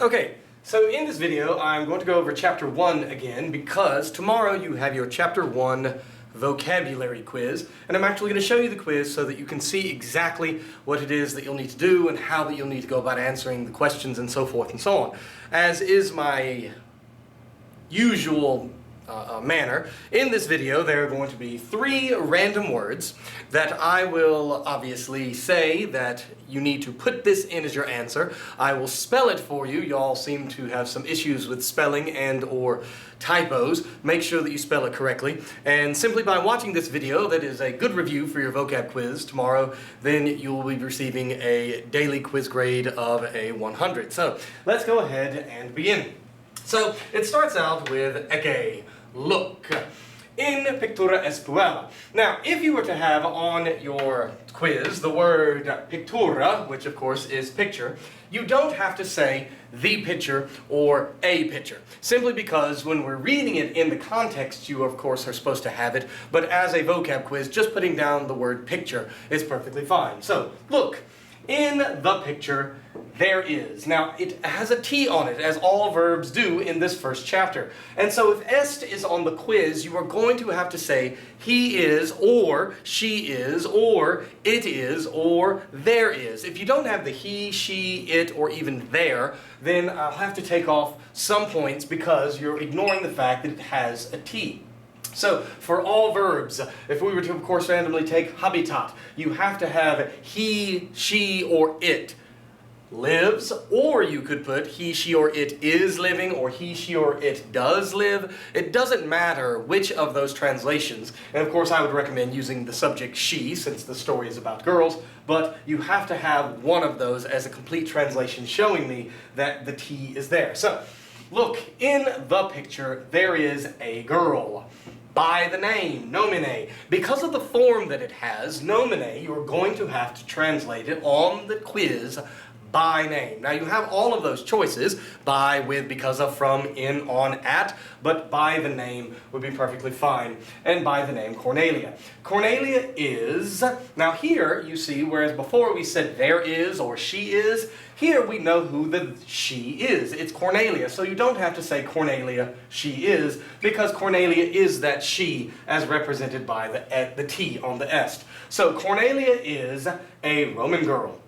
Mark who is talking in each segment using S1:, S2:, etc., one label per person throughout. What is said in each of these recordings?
S1: Okay, so in this video I'm going to go over Chapter 1 again because tomorrow you have your Chapter 1 vocabulary quiz, and I'm actually going to show you the quiz so that you can see exactly what it is that you'll need to do and how that you'll need to go about answering the questions and so forth and so on. As is my usual manner, in this video there are going to be 3 random words that I will obviously say that you need to put this in as your answer. I will spell it for you. Y'all seem to have some issues with spelling and or typos. Make sure that you spell it correctly, and simply by watching this video that is a good review for your vocab quiz tomorrow, then you will be receiving a daily quiz grade of a 100. So let's go ahead and begin. So it starts out with eke, look. In pictura espuela. Now, if you were to have on your quiz the word pictura, which of course is picture, you don't have to say the picture or a picture, simply because when we're reading it in the context, you of course are supposed to have it, but as a vocab quiz, just putting down the word picture is perfectly fine. So, look. In the picture, there is. Now, it has a T on it, as all verbs do in this first chapter. And so if est is on the quiz, you are going to have to say he is, or she is, or it is, or there is. If you don't have the he, she, it, or even there, then I'll have to take off some points because you're ignoring the fact that it has a T. So, for all verbs, if we were to, of course, randomly take habitat, you have to have he, she, or it lives, or you could put he, she, or it is living, or he, she, or it does live. It doesn't matter which of those translations, and of course I would recommend using the subject she, since the story is about girls, but you have to have one of those as a complete translation showing me that the T is there. So, look, in the picture, there is a girl. By the name, nomine. Because of the form that it has, nomine, you're going to have to translate it on the quiz by name. Now you have all of those choices, by, with, because of, from, in, on, at, but by the name would be perfectly fine. And by the name Cornelia. Cornelia is, now here you see, whereas before we said there is or she is, here we know who the she is. It's Cornelia, so you don't have to say Cornelia, she is, because Cornelia is that she as represented by the T on the est. So Cornelia is a Roman girl,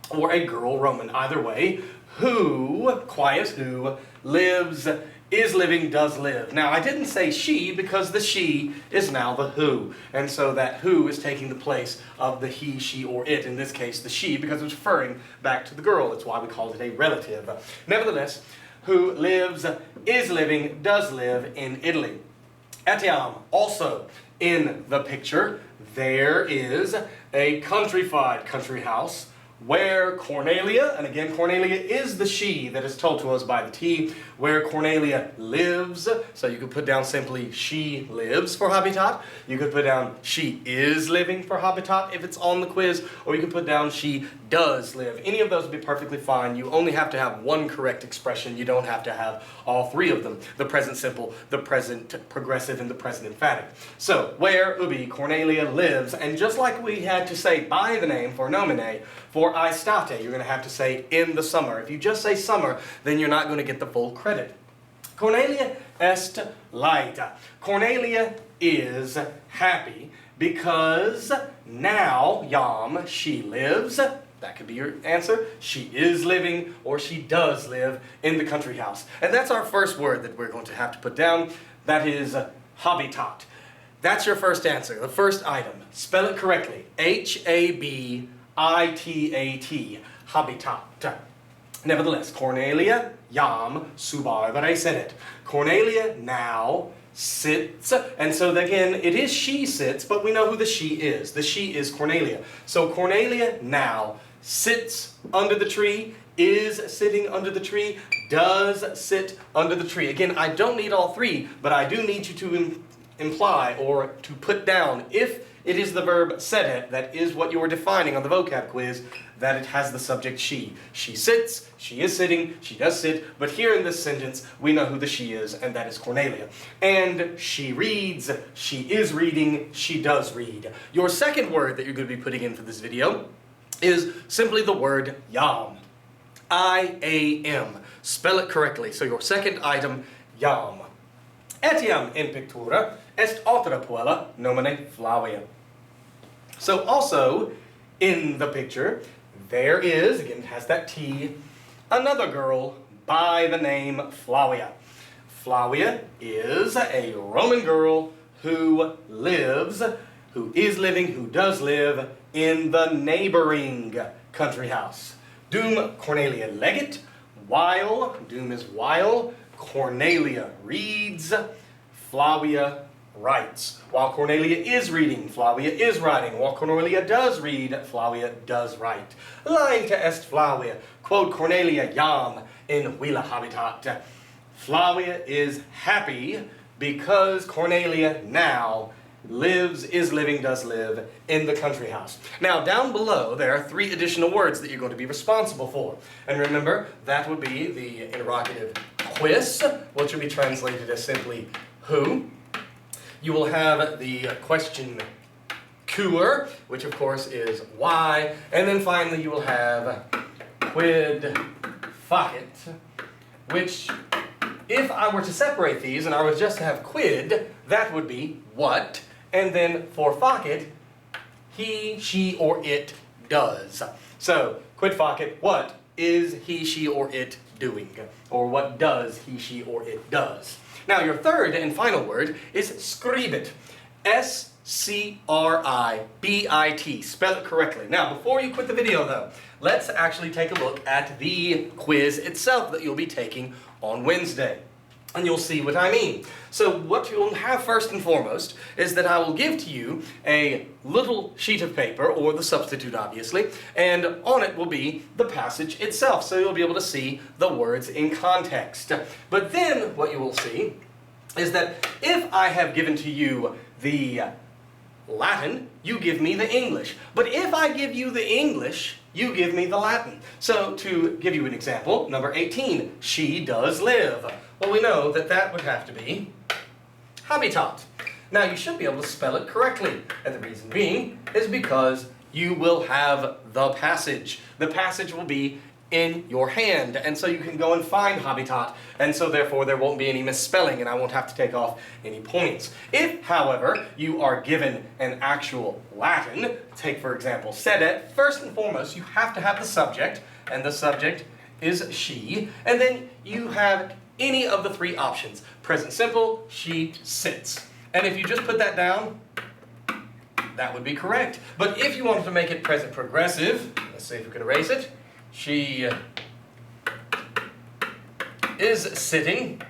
S1: or a girl Roman, either way, who, quiet who, lives, is living, does live. Now I didn't say she because the she is now the who, and so that who is taking the place of the he, she, or it, in this case the she, because it's referring back to the girl. That's why we called it a relative. Nevertheless, who lives, is living, does live in Italy. Etiam, also in the picture, there is a countrified country house, where Cornelia, and again Cornelia is the she that is told to us by the T, where Cornelia lives, so you could put down simply she lives for habitat, you could put down she is living for habitat if it's on the quiz, or you could put down she does live. Any of those would be perfectly fine. You only have to have one correct expression. You don't have to have all 3 of them, the present simple, the present progressive, and the present emphatic. So, where ubi Cornelia lives, and just like we had to say by the name for nomine, for aestate, you're going to have to say in the summer. If you just say summer, then you're not going to get the full credit. Cornelia est laeta. Cornelia is happy because now, yam, she lives. That could be your answer. She is living, or she does live in the country house. And that's our first word that we're going to have to put down. That is habitat. That's your first answer, the first item. Spell it correctly. H-A-B-I-T-A-T, habitat. Nevertheless, Cornelia, yam, subarbare sedet. Cornelia now sits, and so again, it is she sits, but we know who the she is. The she is Cornelia. So Cornelia now sits under the tree, is sitting under the tree, does sit under the tree. Again, I don't need all 3, but I do need you to imply or to put down, if it is the verb sedet, that is what you are defining on the vocab quiz, that it has the subject she. She sits, she is sitting, she does sit, but here in this sentence, we know who the she is, and that is Cornelia. And she reads, she is reading, she does read. Your second word that you're going to be putting in for this video is simply the word yam. I-A-M. spell it correctly. So your second item, jam. Etiam in pictura est autora puella nomine Flavia. So also in the picture, there is, again it has that T, another girl by the name Flavia. Flavia is a Roman girl who is living, who does live in the neighboring country house. Dum Cornelia legit, while, dum is while, Cornelia reads, Flavia writes. While Cornelia is reading, Flavia is writing. While Cornelia does read, Flavia does write. Laeta est Flavia, quod Cornelia jam in villa habitat. Flavia is happy because Cornelia now does live in the country house. Now down below there are 3 additional words that you're going to be responsible for. And remember, that would be the interrogative quis, which will be translated as simply who. You will have the question cur, which of course is why. And then finally you will have quid facit, which if I were to separate these and I was just to have quid, that would be what. And then for facit, he, she, or it does. So, quid facit, what is he, she, or it doing? Or what does he, she, or it does? Now your third and final word is scribit. S-C-R-I-B-I-T. Spell it correctly. Now before you quit the video though, let's actually take a look at the quiz itself that you'll be taking on Wednesday. And you'll see what I mean. So what you'll have first and foremost is that I will give to you a little sheet of paper, or the substitute obviously, and on it will be the passage itself. So you'll be able to see the words in context. But then what you will see is that if I have given to you the Latin, you give me the English. But if I give you the English, you give me the Latin. So to give you an example, number 18, she does live. Well, we know that that would have to be habitat. Now, you should be able to spell it correctly, and the reason being is because you will have the passage. The passage will be in your hand, and so you can go and find habitat, and so therefore there won't be any misspelling, and I won't have to take off any points. If, however, you are given an actual Latin, take for example sedet, first and foremost you have to have the subject, and the subject is she, and then you have any of the 3 options. Present simple, she sits. And if you just put that down, that would be correct. But if you wanted to make it present progressive, let's see if we can erase it. She is sitting.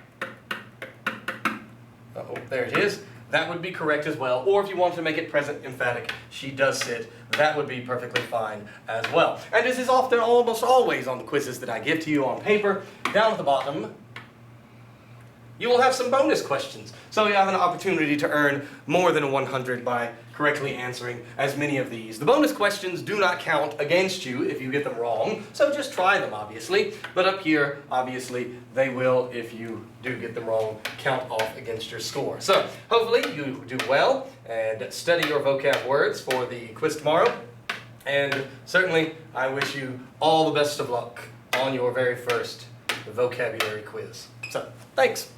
S1: Oh, there it is. That would be correct as well. Or if you wanted to make it present emphatic, she does sit, that would be perfectly fine as well. And this is often, almost always on the quizzes that I give to you on paper, down at the bottom, you will have some bonus questions. So you have an opportunity to earn more than a 100 by correctly answering as many of these. The bonus questions do not count against you if you get them wrong, so just try them obviously. But up here, obviously, they will, if you do get them wrong, count off against your score. So hopefully you do well and study your vocab words for the quiz tomorrow. And certainly I wish you all the best of luck on your very first vocabulary quiz. So, thanks.